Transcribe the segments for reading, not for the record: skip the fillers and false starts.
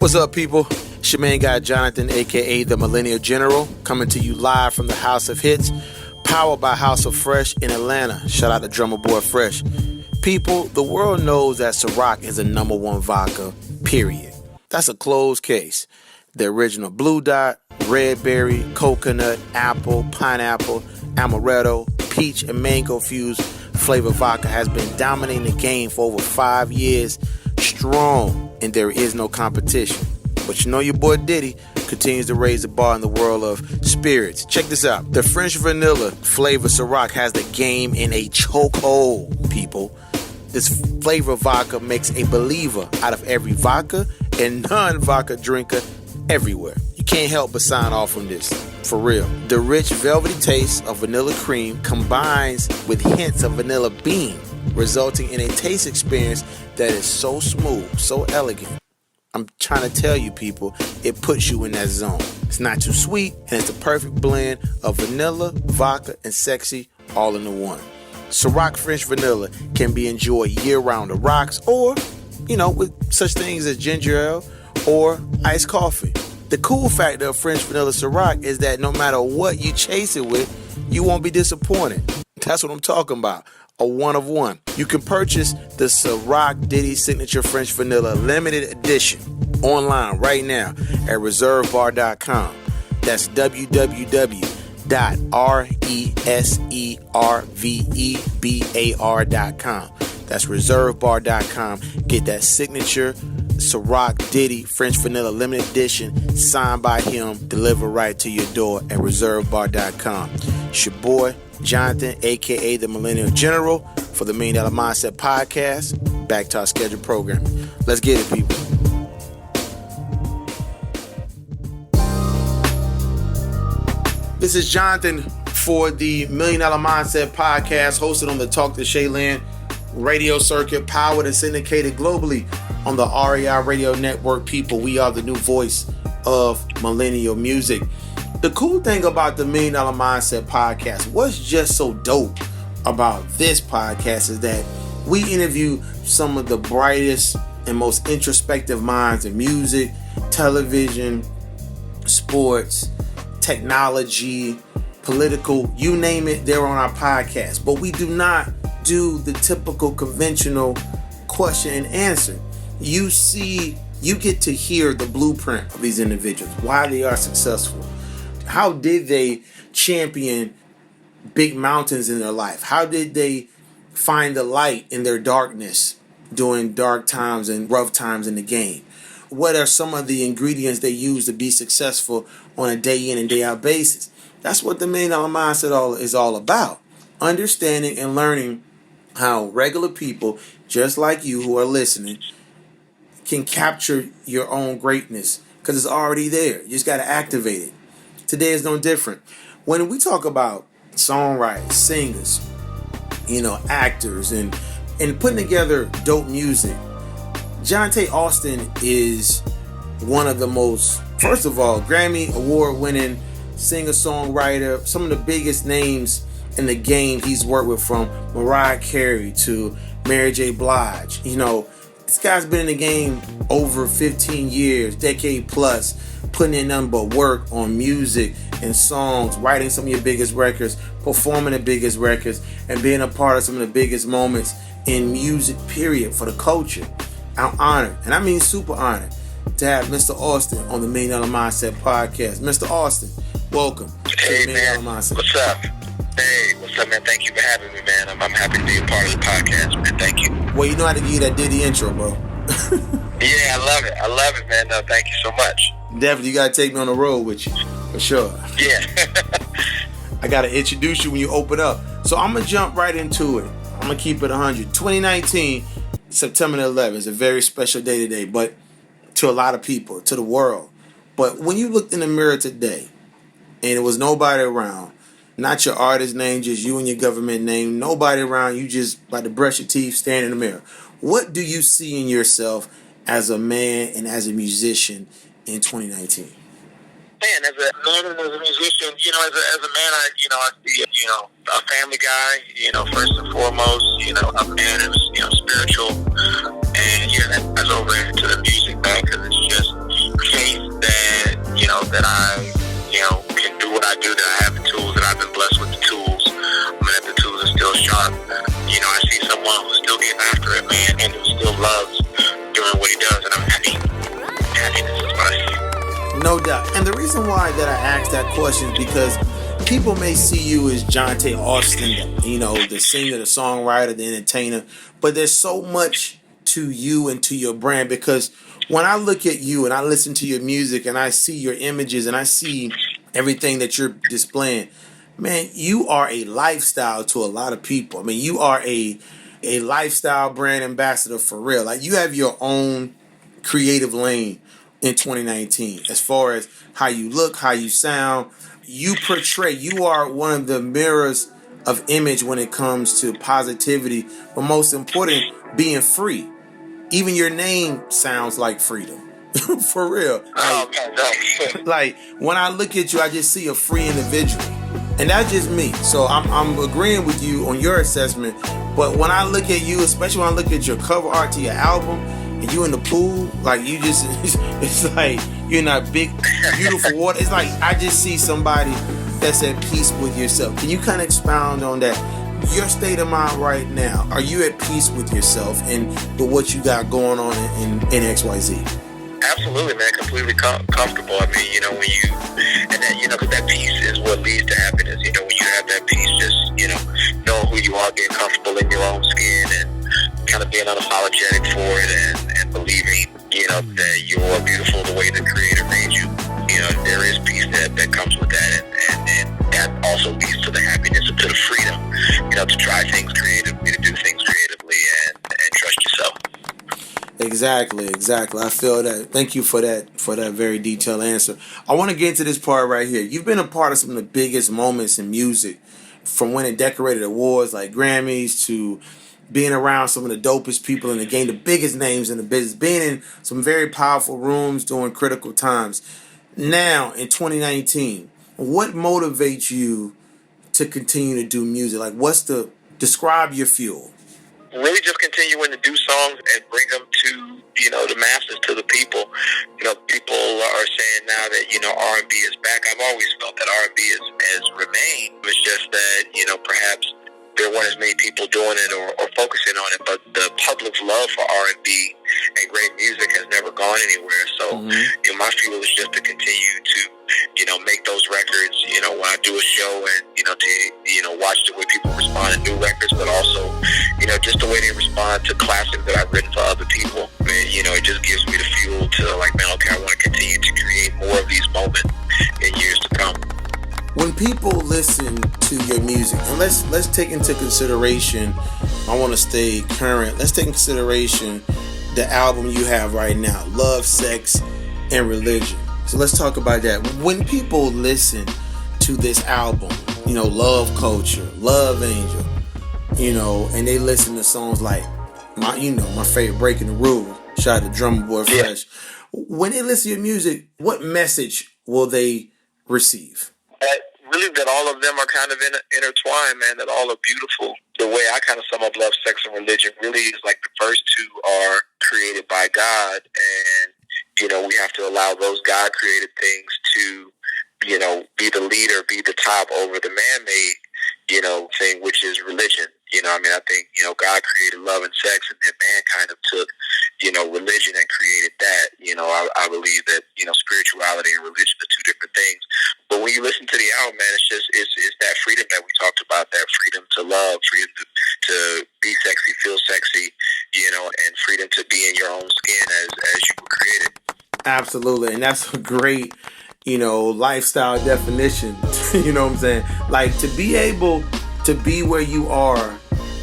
What's up, people? It's your main guy, Jonathan, a.k.a. the Millennial General, coming to you live from the House of Hits, powered by House of Fresh in Atlanta. Shout out to Drummer Boy Fresh. People, the world knows that Ciroc is a number one vodka, period. That's a closed case. The original Blue Dot, Red Berry, Coconut, Apple, Pineapple, Amaretto, Peach, and Mango fused flavor vodka has been dominating the game for over 5 years strong, and there is no competition. But you know your boy Diddy continues to raise the bar in the world of spirits. Check this out. The French vanilla flavor Ciroc has the game in a chokehold, people. This flavor vodka makes a believer out of every vodka and non-vodka drinker everywhere. You can't help but sign off on this. For real. The rich velvety taste of vanilla cream combines with hints of vanilla bean, resulting in a taste experience that is so smooth, so elegant. I'm trying to tell you, people, it puts you in that zone. It's not too sweet, and it's the perfect blend of vanilla, vodka, and sexy all into one. Ciroc French Vanilla can be enjoyed year-round on rocks or, with such things as ginger ale or iced coffee. The cool factor of French Vanilla Ciroc is that no matter what you chase it with, you won't be disappointed. That's what I'm talking about. A one of one. You can purchase the Ciroc Diddy Signature French Vanilla Limited Edition online right now at reservebar.com. That's www.reservebar.com. That's reservebar.com. Get that signature Ciroc Diddy French Vanilla Limited Edition signed by him, delivered right to your door at reservebar.com. It's your boy Jonathan, a.k.a. the Millennial General, for the $1 Million Mindset Podcast. Back to our scheduled programming. Let's get it, people. This is Jonathan for the $1 Million Mindset Podcast, hosted on the Talk to Shayland radio circuit, powered and syndicated globally on the REI Radio Network. People, we are the new voice of millennial music. The cool thing about the $1 Million Mindset Podcast, what's just so dope about this podcast is that we interview some of the brightest and most introspective minds in music, television, sports, technology, political, you name it, they're on our podcast. But we do not do the typical conventional question and answer. You get to hear the blueprint of these individuals, why they are successful. How did they champion big mountains in their life? How did they find the light in their darkness during dark times and rough times in the game? What are some of the ingredients they use to be successful on a day in and day out basis? That's what the $1 Million Mindset is all about. Understanding and learning how regular people, just like you who are listening, can capture your own greatness because it's already there. You just got to activate it. Today is no different. When we talk about songwriters, singers, actors, and putting together dope music, Johnta Austin is one of the most, first of all, Grammy award-winning singer-songwriter, some of the biggest names in the game he's worked with, from Mariah Carey to Mary J. Blige. This guy's been in the game over 15 years, decade plus, putting in nothing but work on music and songs, writing some of your biggest records, performing the biggest records, and being a part of some of the biggest moments in music, period, for the culture. I'm honored, and I mean super honored, to have Mr. Austin on the $1 Million Mindset Podcast. Mr. Austin, welcome to the $1 Million Mindset. What's up? Hey, what's up, man? Thank you for having me, man. I'm happy to be a part of the podcast, man. Thank you. Well, you know how to give you that Diddy intro, bro. Yeah, I love it, man. No, thank you so much. Definitely, you got to take me on the road with you, for sure. Yeah. I got to introduce you when you open up. So I'm going to jump right into it. I'm going to keep it 100. 2019, September 11th is a very special day today, but to a lot of people, to the world. But when you looked in the mirror today and there was nobody around, not your artist name, just you and your government name, nobody around, you just about to brush your teeth, stand in the mirror. What do you see in yourself as a man and as a musician in 2019? Man, as a man and as a musician, as a man, I see, a family guy, first and foremost, a man who's, spiritual, and, that goes over into the music, man, because it's just, you know, I see someone who's still getting after it, man, and who still loves doing what he does, and I'm happy. Happiness is what I see. No doubt. And the reason why that I asked that question is because people may see you as Johnta Austin, you know, the singer, the songwriter, the entertainer, but there's so much to you and to your brand, because when I look at you and I listen to your music and I see your images and I see everything that you're displaying, man, you are a lifestyle to a lot of people. I mean, you are a lifestyle brand ambassador for real. Like, you have your own creative lane in 2019 as far as how you look, how you sound. You portray, you are one of the mirrors of image when it comes to positivity, but most important, being free. Even your name sounds like freedom. For real. Like, when I look at you, I just see a free individual. And that's just me. So I'm agreeing with you on your assessment. But when I look at you, especially when I look at your cover art to your album, and you in the pool, like, you just, it's like you're in that big, beautiful water. It's like I just see somebody that's at peace with yourself. Can you kind of expound on that? Your state of mind right now, are you at peace with yourself and with what you got going on in XYZ? Absolutely, man. Completely comfortable. I mean, you know, when you, and that, you know, because that peace is what leads to happiness. You know, when you have that peace, just, you know, knowing who you are, being comfortable in your own skin, and kind of being unapologetic for it, and believing, you know, that you're beautiful the way the Creator made you. You know, there is peace that comes with that, and that also leads to the happiness and to the freedom, you know, to try things creatively, to do things creatively, and trust yourself. Exactly. I feel that. Thank you for that very detailed answer. I want to get into this part right here. You've been a part of some of the biggest moments in music, from winning decorated awards like Grammys to being around some of the dopest people in the game, the biggest names in the business, being in some very powerful rooms during critical times. Now, in 2019, what motivates you to continue to do music? Like, describe your fuel? Really just continuing to do songs and bring them to, you know, the masses, to the people. You know, people are saying now that, you know, R&B is back. I've always felt that R&B has remained. It's just that, you know, perhaps there weren't as many people doing it or focusing on it, but the public's love for R&B and great music has never gone anywhere. So, you know, my fuel is just to continue to, you know, make those records, you know, when I do a show, and, you know, to, you know, watch the way people respond to new records, but also, you know, just the way they respond to classics that I've written for other people. Man, you know, it just gives me the fuel to, like, man, okay, I want to continue to create more of these moments in years to come. When people listen to your music, and let's take into consideration, I want to stay current, let's take into consideration the album you have right now, Love, Sex, and Religion. So let's talk about that. When people listen to this album, you know, Love Culture, Love Angel, you know, and they listen to songs like my favorite, Breaking the Rules, shout out to Drummer Boy Fresh. When they listen to your music, what message will they receive? Really, that all of them are kind of intertwined, man, that all are beautiful. The way I kind of sum up Love, Sex, and Religion really is like the first two are created by God, and, you know, we have to allow those God-created things to, you know, be the leader, be the top over the man-made, you know, thing, which is religion. You know, I mean, I think, you know, God created love and sex, and then man kind of took, you know, religion and created that. You know, I believe that, you know, spirituality and religion are two different things. But when you listen to the album, man, it's that freedom that we talked about, that freedom to love, freedom to be sexy, feel sexy, you know, and freedom to be in your own skin as you were created. Absolutely. And that's a great, you know, lifestyle definition. You know what I'm saying? Like, to be able to be where you are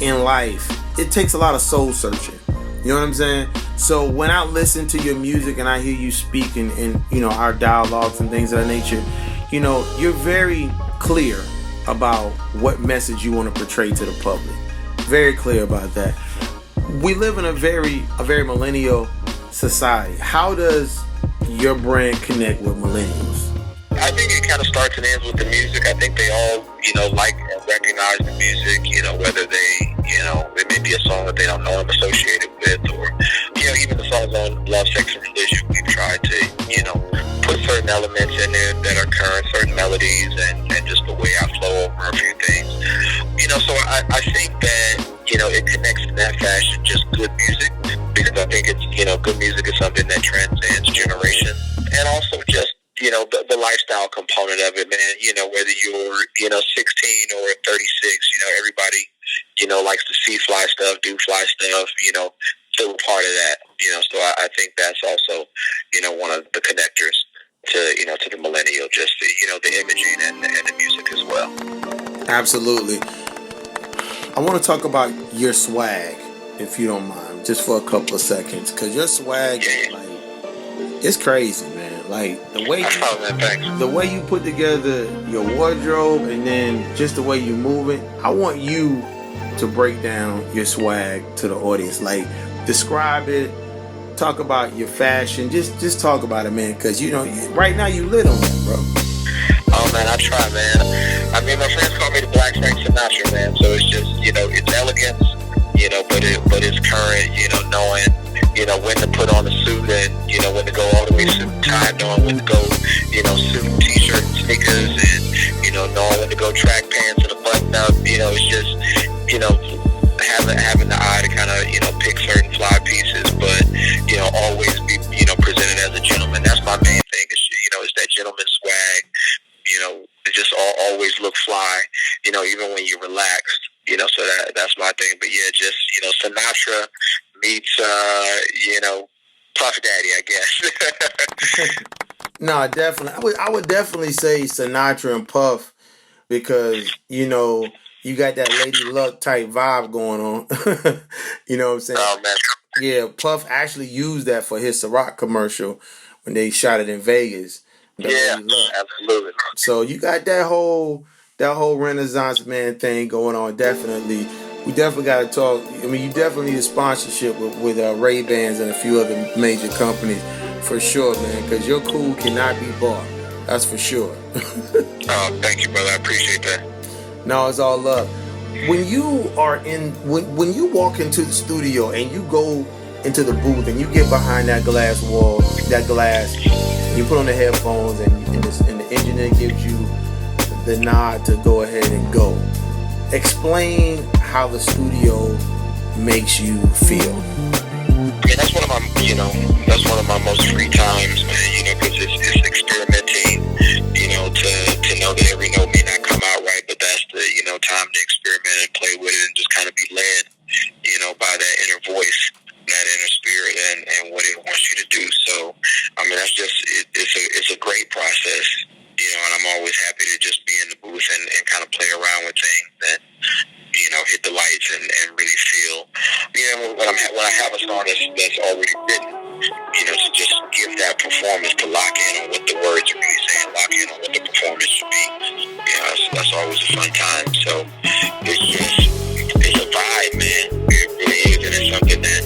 in life, it takes a lot of soul searching. You know what I'm saying? So when I listen to your music and I hear you speak in you know, our dialogues and things of that nature, you know, you're very clear about what message you want to portray to the public. Very clear about that. We live in a very millennial society. How does your brand connect with millennials? I think it kind of starts and ends with the music. I think they all, you know, like and recognize the music, you know, whether they, you know, it may be a song that they don't know I'm associated with, or, you know, even the songs on Love, Sex, and Religion, we've tried to, you know, put certain elements in there that are current, certain melodies, and just the way I flow over a few things. You know, So I think that, it connects in that fashion, just good music, because I think it's, good music is something that transcends generations, and also just, the lifestyle component of it, man. Whether you're, 16 or 36, everybody, likes to see fly stuff, do fly stuff, feel a part of that, so I think that's also, one of the connectors to the millennial, just the imaging and the music as well. Absolutely. I want to talk about your swag, if you don't mind, just for a couple of seconds, because your swag, it's crazy, man. Like the way you put together your wardrobe, and then just the way you move it. I want you to break down your swag to the audience. Like, describe it. Talk about your fashion. Just talk about it, man. Because right now you lit on it, bro. Oh man, I try, man. I mean, my friends call me the Black Frank Sinatra, man. So it's just, it's elegance, but it's current. Knowing, when to put on a suit, and when to go all the way suit and tie, knowing when to go, suit, t-shirt, and sneakers, and knowing when to go track pants and a button up. It's just, having the eye to kind of, pick certain fly pieces, but, always be, presented as a gentleman. That's my main thing. It's that gentleman swag. Just always look fly. Even when you're relaxed. So that's my thing. But yeah, just Sinatra meets Puff Daddy, I guess. No, definitely. I would definitely say Sinatra and Puff, because you got that Lady Luck type vibe going on. You know what I'm saying? Oh man. Yeah, Puff actually used that for his Ciroc commercial when they shot it in Vegas. Yeah, absolutely. So you got that whole Renaissance man thing going on. Definitely, we definitely got to talk. I mean, you definitely need a sponsorship with Ray-Bans and a few other major companies for sure, man. Because your cool cannot be bought. That's for sure. Oh, thank you, brother. I appreciate that. No, it's all love. When you are when you walk into the studio and you go into the booth and you get behind that glass wall, you put on the headphones and the engineer gives you the nod to go ahead and go. Explain how the studio makes you feel. I mean, that's one of my most free times, man. Because it's experimenting. To know that every note may not come out right, but that's the time to experiment and play with it and just kind of be led, by that inner voice, that inner spirit, and what it wants you to do. So, I mean, that's just it's a great process, and I'm always happy to just be in the booth and kind of play around with things and hit the lights and really feel, when I have a song that's already written, to just give that performance, to lock in on what the words are really saying, lock in on what the performance should be. That's always a fun time. So it's a vibe, man. It really is, and it's something that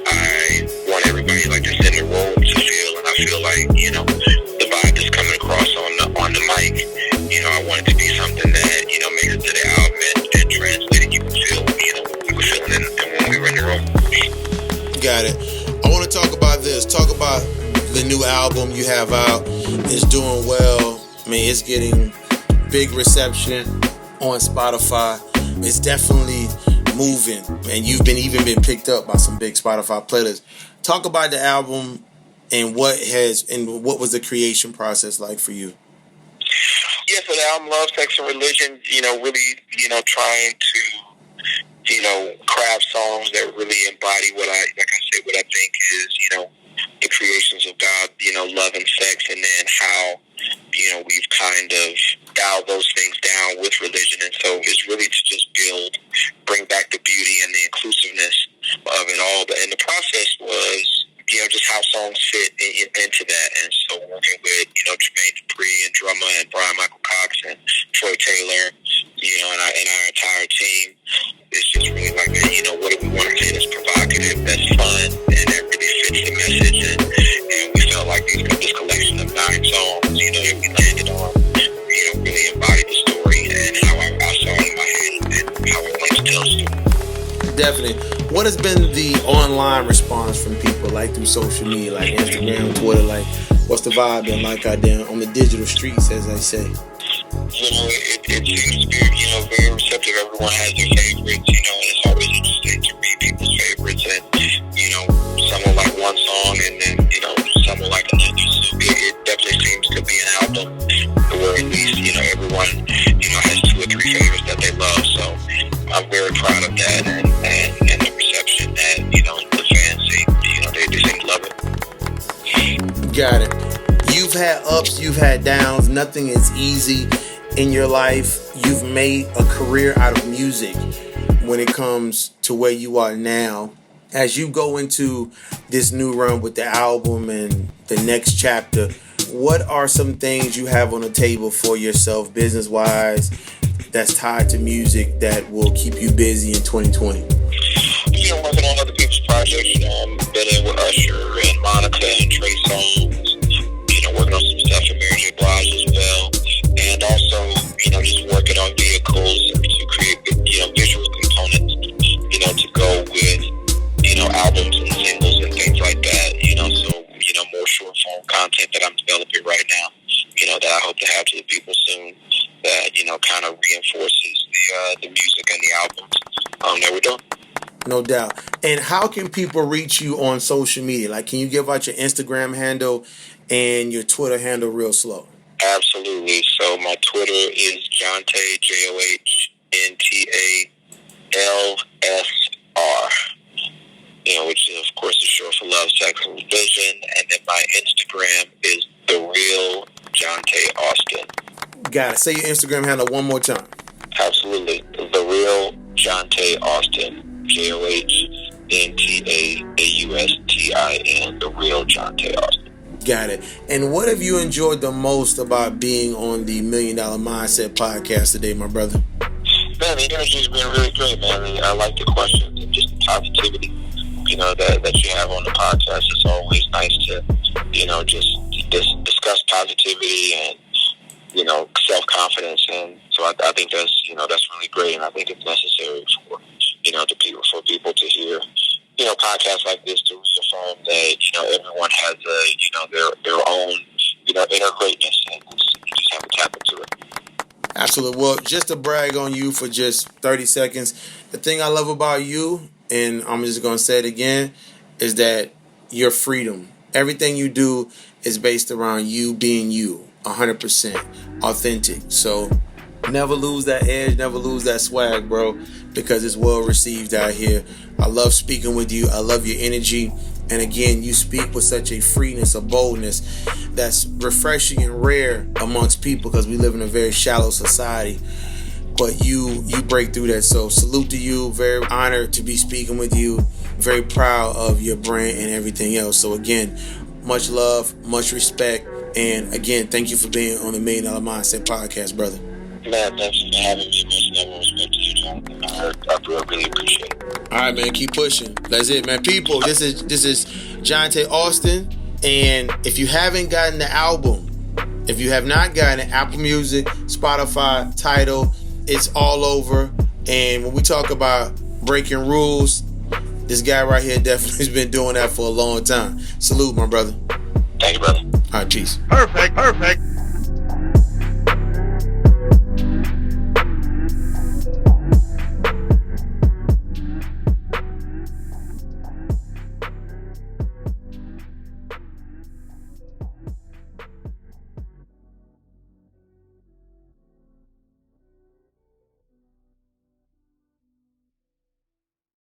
I want everybody like just in the room to feel, and I feel like the vibe that's coming across on the mic. I want it to be something that makes it to the album and translated. You can feel, we were feeling it when we were in the room. Got it. I want to talk about this. Talk about the new album you have out. It's doing well. I mean, it's getting big reception on Spotify. It's definitely moving, and you've even been picked up by some big Spotify players. Talk about the album and what was the creation process like for you? Yeah, so the album Love, Sex, and Religion, really, trying to, craft songs that really embody what I think is, the creations of God, love and sex, and then how, we've kind of dialed those things down with religion. And so it's really to just bring back the beauty and the inclusiveness of it all. And the process was, just how songs fit into that. And so working with, Jermaine Dupri and drummer and Brian Michael Cox and Troy Taylor, and our entire team, it's just really like, what do we want to say that's provocative, that's fun, and that really fits the message. And we felt like this collection of 9 songs, that we landed on, really embodied the story and how I saw it in my head and how I wanted to tell the story. Definitely. What has been the online response from people, like through social media, like Instagram, Twitter? Like, what's the vibe been like out there on the digital streets, as I say? It seems to be, very receptive perspective, everyone has their favorites, you know, and it's always interesting to read people's favorites. And, you know, some will like one song and then, you know, some will like another. So it definitely seems to be an album where at least, you know, everyone, you know, has 2 or 3 favorites that they love. So I'm very proud of that and the reception that, you know, the fans say, you know, they seem to love it. Got it. You've had ups, you've had downs. Nothing is easy in your life. You've made a career out of music when it comes to where you are now. As you go into this new run with the album and the next chapter, what are some things you have on the table for yourself business-wise that's tied to music that will keep you busy in 2020? You know, working on other people's projects. You know, I'm been in with Usher and Monica and Trey Songz. You know, working on some stuff for Mary J. Blige as well. And also, you know, just working on vehicles to create, you know, visual components, you know, to go with, you know, albums and singles and things like that. You know, so, you know, more short form content that I'm developing right now, you know, that I hope to have to the people soon that, you know, kind of reinforces the music and the albums that we're doing. No doubt. And how can people reach you on social media? Like, can you give out your Instagram handle and your Twitter handle real slow? Absolutely. So my Twitter is Johnta, JOHNTALSR. You know, which is, of course, is short for Love, Sex, and Religion. And then my Instagram is The Real Johnta Austin. Got it. Say your Instagram handle one more time. Absolutely. The Real Johnta Austin. JOHNTAAUSTIN. The Real Johnta Austin. Got it. And what have you enjoyed the most about being on the $1 Million Mindset podcast today, my brother? Man, the energy's been really great, man. I like the questions and just the positivity, you know, that you have on the podcast. It's always nice to, you know, just discuss positivity and, you know, self-confidence. And so I think that's, you know, that's really great. And I think it's necessary for, you know, for people to hear, you know, podcasts like this to reaffirm that, you know, everyone has you know, their own, you know, inner greatness, and you just have to tap into it. Absolutely. Well, just to brag on you for just 30 seconds, the thing I love about you, and I'm just going to say it again, is that your freedom. Everything you do is based around you being you, 100% authentic. So never lose that edge, never lose that swag, bro, because it's well received out here. I love speaking with you. I love your energy. And again, you speak with such a freeness, a boldness that's refreshing and rare amongst people because we live in a very shallow society. But you break through that. So salute to you. Very honored to be speaking with you. Very proud of your brand and everything else. So again, much love, much respect. And again, thank you for being on the $1 Million Mindset podcast, brother. Man, thanks for having me. Much love and respect to you, Jonathan. I really appreciate it. All right, man, keep pushing. That's it, man. People, this is Johnta Austin. And if you haven't gotten the album, if you have not gotten it, Apple Music, Spotify, Tidal, it's all over. And when we talk about breaking rules, this guy right here definitely has been doing that for a long time. Salute, my brother. Thank you, brother. All right, peace. Perfect.